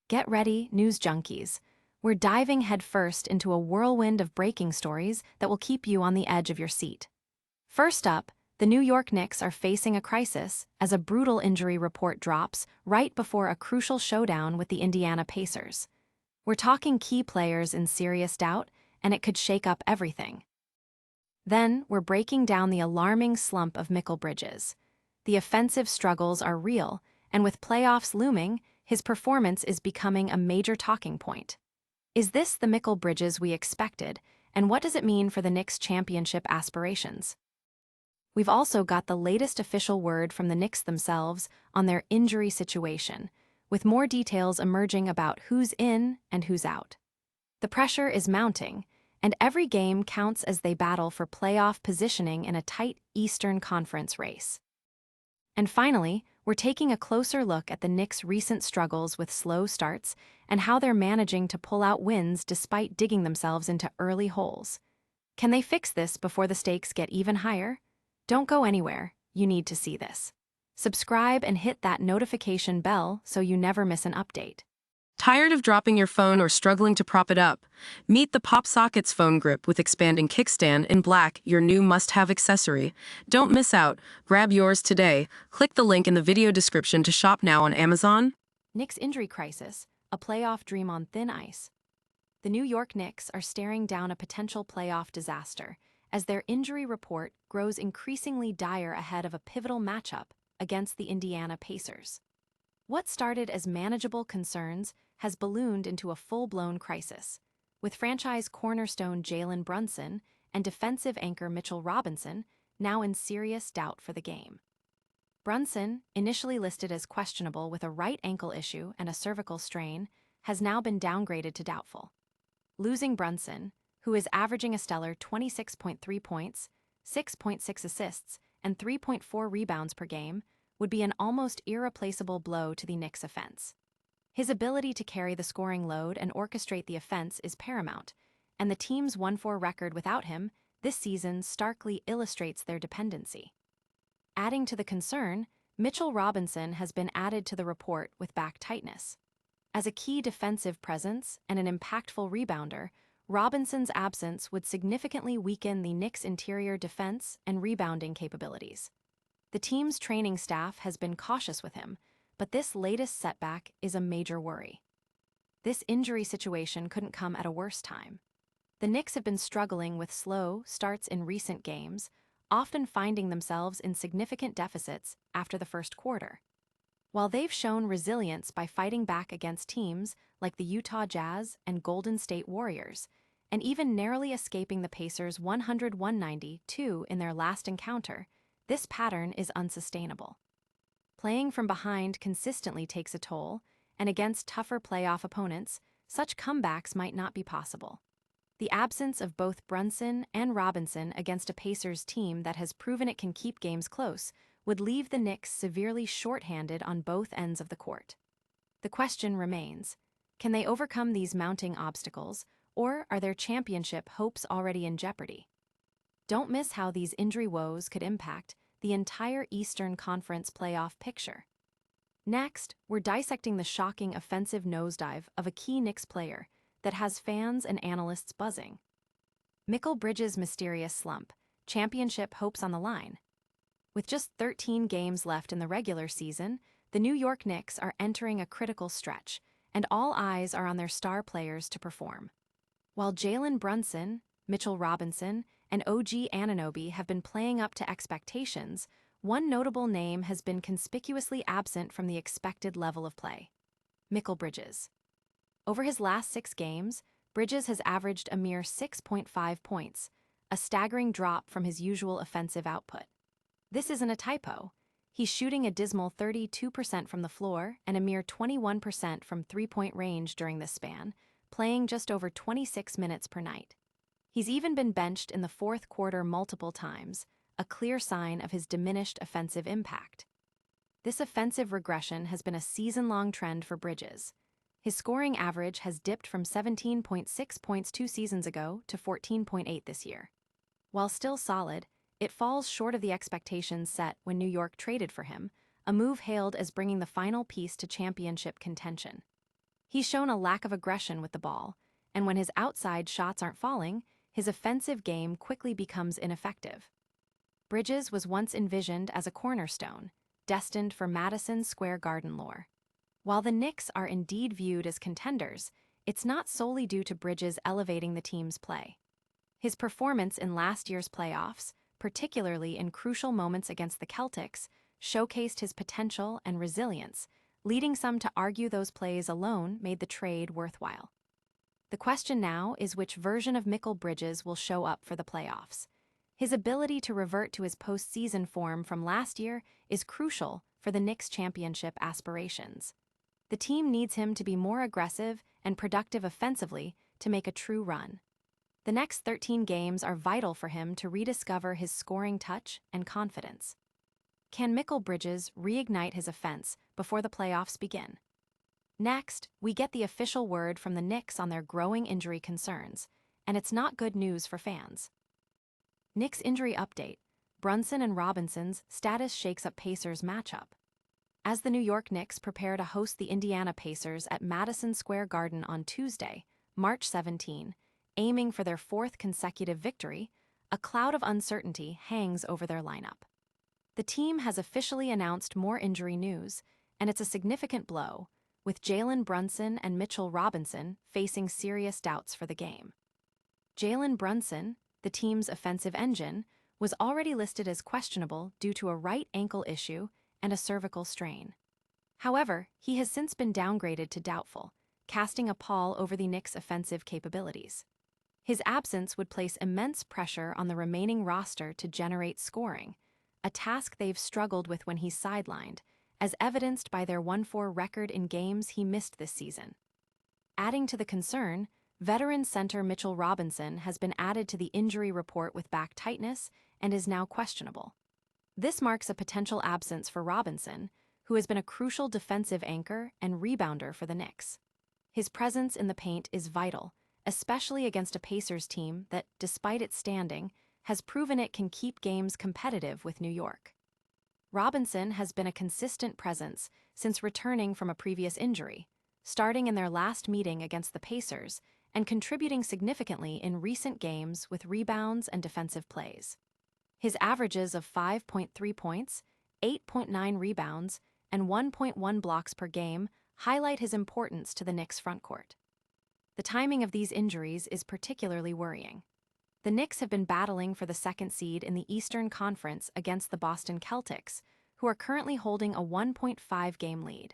Get ready, news junkies. We're diving headfirst into a whirlwind of breaking stories that will keep you on the edge of your seat. First up, the New York Knicks are facing a crisis as a brutal injury report drops right before a crucial showdown with the Indiana Pacers. We're talking key players in serious doubt, and it could shake up everything. Then, we're breaking down the alarming slump of Mikal Bridges. The offensive struggles are real, and with playoffs looming, his performance is becoming a major talking point. Is this the Mikal Bridges we expected, and what does it mean for the Knicks' championship aspirations? We've also got the latest official word from the Knicks themselves on their injury situation, with more details emerging about who's in and who's out. The pressure is mounting, and every game counts as they battle for playoff positioning in a tight Eastern Conference race. And finally, we're taking a closer look at the Knicks' recent struggles with slow starts and how they're managing to pull out wins despite digging themselves into early holes. Can they fix this before the stakes get even higher? Don't go anywhere, you need to see this. Subscribe and hit that notification bell so you never miss an update. Tired of dropping your phone or struggling to prop it up? Meet the PopSockets phone grip with expanding kickstand in black, your new must-have accessory. Don't miss out. Grab yours today. Click the link in the video description to shop now on Amazon. Knicks injury crisis, a playoff dream on thin ice. The New York Knicks are staring down a potential playoff disaster as their injury report grows increasingly dire ahead of a pivotal matchup against the Indiana Pacers. What started as manageable concerns has ballooned into a full-blown crisis, with franchise cornerstone Jalen Brunson and defensive anchor Mitchell Robinson now in serious doubt for the game. Brunson, initially listed as questionable with a right ankle issue and a cervical strain, has now been downgraded to doubtful. Losing Brunson, who is averaging a stellar 26.3 points, 6.6 assists, and 3.4 rebounds per game, would be an almost irreplaceable blow to the Knicks' offense. His ability to carry the scoring load and orchestrate the offense is paramount, and the team's 1-4 record without him this season starkly illustrates their dependency. Adding to the concern, Mitchell Robinson has been added to the report with back tightness. As a key defensive presence and an impactful rebounder, Robinson's absence would significantly weaken the Knicks' interior defense and rebounding capabilities. The team's training staff has been cautious with him, but this latest setback is a major worry. This injury situation couldn't come at a worse time. The Knicks have been struggling with slow starts in recent games, often finding themselves in significant deficits after the first quarter. While they've shown resilience by fighting back against teams like the Utah Jazz and Golden State Warriors, and even narrowly escaping the Pacers 100-192 in their last encounter, this pattern is unsustainable. Playing from behind consistently takes a toll, and against tougher playoff opponents, such comebacks might not be possible. The absence of both Brunson and Robinson against a Pacers team that has proven it can keep games close would leave the Knicks severely shorthanded on both ends of the court. The question remains, can they overcome these mounting obstacles, or are their championship hopes already in jeopardy? Don't miss how these injury woes could impact the entire Eastern Conference playoff picture. Next, we're dissecting the shocking offensive nosedive of a key Knicks player that has fans and analysts buzzing. Mikal Bridges' mysterious slump, championship hopes on the line. With just 13 games left in the regular season, the New York Knicks are entering a critical stretch, and all eyes are on their star players to perform. While Jalen Brunson, Mitchell Robinson, and OG Anunoby have been playing up to expectations, one notable name has been conspicuously absent from the expected level of play: Mikal Bridges. Over his last 6 games, Bridges has averaged a mere 6.5 points, a staggering drop from his usual offensive output. This isn't a typo. He's shooting a dismal 32% from the floor and a mere 21% from three-point range during this span, playing just over 26 minutes per night. He's even been benched in the fourth quarter multiple times, a clear sign of his diminished offensive impact. This offensive regression has been a season-long trend for Bridges. His scoring average has dipped from 17.6 points 2 seasons ago to 14.8 this year. While still solid, it falls short of the expectations set when New York traded for him, a move hailed as bringing the final piece to championship contention. He's shown a lack of aggression with the ball, and when his outside shots aren't falling, his offensive game quickly becomes ineffective. Bridges was once envisioned as a cornerstone, destined for Madison Square Garden lore. While the Knicks are indeed viewed as contenders, it's not solely due to Bridges elevating the team's play. His performance in last year's playoffs, particularly in crucial moments against the Celtics, showcased his potential and resilience, leading some to argue those plays alone made the trade worthwhile. The question now is which version of Mikal Bridges will show up for the playoffs. His ability to revert to his postseason form from last year is crucial for the Knicks' championship aspirations. The team needs him to be more aggressive and productive offensively to make a true run. The next 13 games are vital for him to rediscover his scoring touch and confidence. Can Mikal Bridges reignite his offense before the playoffs begin? Next, we get the official word from the Knicks on their growing injury concerns, and it's not good news for fans. Knicks injury update: Brunson and Robinson's status shakes up Pacers matchup. As the New York Knicks prepare to host the Indiana Pacers at Madison Square Garden on Tuesday, March 17, aiming for their fourth consecutive victory, a cloud of uncertainty hangs over their lineup. The team has officially announced more injury news, and it's a significant blow, with Jalen Brunson and Mitchell Robinson facing serious doubts for the game. Jalen Brunson, the team's offensive engine, was already listed as questionable due to a right ankle issue and a cervical strain. However, he has since been downgraded to doubtful, casting a pall over the Knicks' offensive capabilities. His absence would place immense pressure on the remaining roster to generate scoring, a task they've struggled with when he's sidelined, as evidenced by their 1-4 record in games he missed this season. Adding to the concern, veteran center Mitchell Robinson has been added to the injury report with back tightness and is now questionable. This marks a potential absence for Robinson, who has been a crucial defensive anchor and rebounder for the Knicks. His presence in the paint is vital, especially against a Pacers team that, despite its standing, has proven it can keep games competitive with New York. Robinson has been a consistent presence since returning from a previous injury, starting in their last meeting against the Pacers and contributing significantly in recent games with rebounds and defensive plays. His averages of 5.3 points, 8.9 rebounds, and 1.1 blocks per game highlight his importance to the Knicks' frontcourt. The timing of these injuries is particularly worrying. The Knicks have been battling for the second seed in the Eastern Conference against the Boston Celtics, who are currently holding a 1.5-game lead.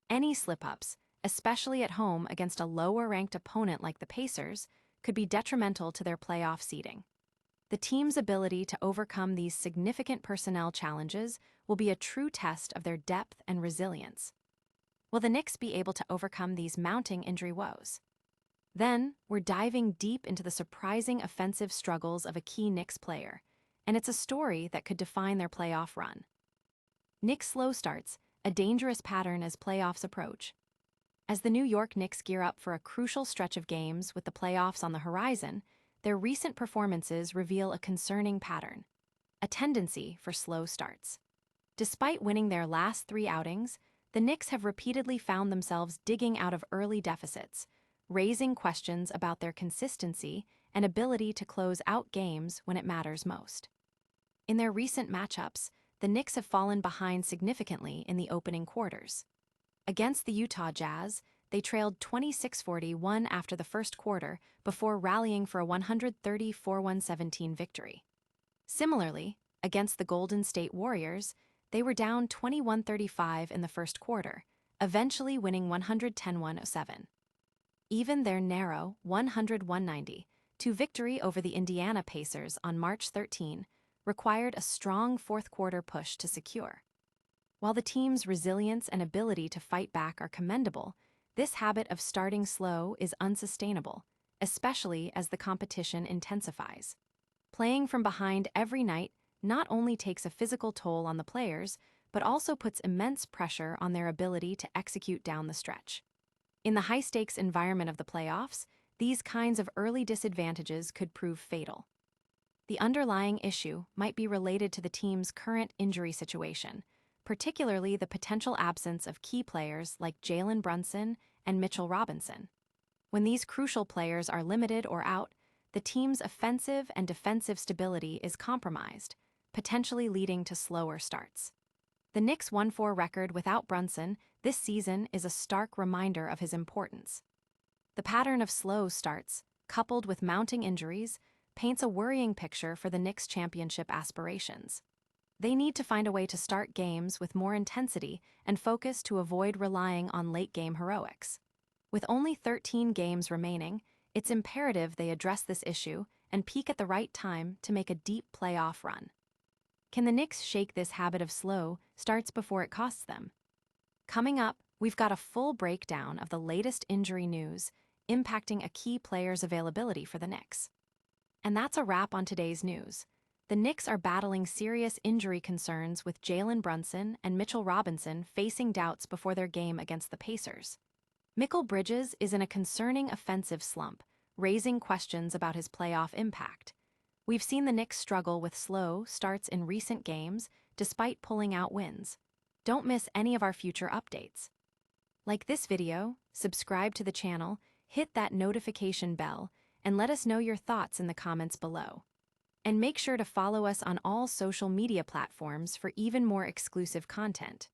Any slip-ups, especially at home against a lower-ranked opponent like the Pacers, could be detrimental to their playoff seeding. The team's ability to overcome these significant personnel challenges will be a true test of their depth and resilience. Will the Knicks be able to overcome these mounting injury woes? Then, we're diving deep into the surprising offensive struggles of a key Knicks player, and it's a story that could define their playoff run. Knicks slow starts, a dangerous pattern as playoffs approach. As the New York Knicks gear up for a crucial stretch of games with the playoffs on the horizon, their recent performances reveal a concerning pattern: a tendency for slow starts. Despite winning their last 3 outings, the Knicks have repeatedly found themselves digging out of early deficits, raising questions about their consistency and ability to close out games when it matters most. In their recent matchups, the Knicks have fallen behind significantly in the opening quarters. Against the Utah Jazz, they trailed 26-41 after the first quarter before rallying for a 130-117 victory. Similarly, against the Golden State Warriors, they were down 21-35 in the first quarter, eventually winning 110-107. Even their narrow 100-192 victory over the Indiana Pacers on March 13 required a strong fourth-quarter push to secure. While the team's resilience and ability to fight back are commendable, this habit of starting slow is unsustainable, especially as the competition intensifies. Playing from behind every night not only takes a physical toll on the players, but also puts immense pressure on their ability to execute down the stretch. In the high-stakes environment of the playoffs, these kinds of early disadvantages could prove fatal. The underlying issue might be related to the team's current injury situation, particularly the potential absence of key players like Jalen Brunson and Mitchell Robinson. When these crucial players are limited or out, the team's offensive and defensive stability is compromised, potentially leading to slower starts. The Knicks' 1-4 record without Brunson this season is a stark reminder of his importance. The pattern of slow starts, coupled with mounting injuries, paints a worrying picture for the Knicks' championship aspirations. They need to find a way to start games with more intensity and focus to avoid relying on late-game heroics. With only 13 games remaining, it's imperative they address this issue and peak at the right time to make a deep playoff run. Can the Knicks shake this habit of slow starts before it costs them? Coming up, we've got a full breakdown of the latest injury news impacting a key player's availability for the Knicks. And that's a wrap on today's news. The Knicks are battling serious injury concerns with Jalen Brunson and Mitchell Robinson facing doubts before their game against the Pacers. Mikal Bridges is in a concerning offensive slump, raising questions about his playoff impact. We've seen the Knicks struggle with slow starts in recent games, despite pulling out wins. Don't miss any of our future updates. Like this video, subscribe to the channel, hit that notification bell, and let us know your thoughts in the comments below. And make sure to follow us on all social media platforms for even more exclusive content.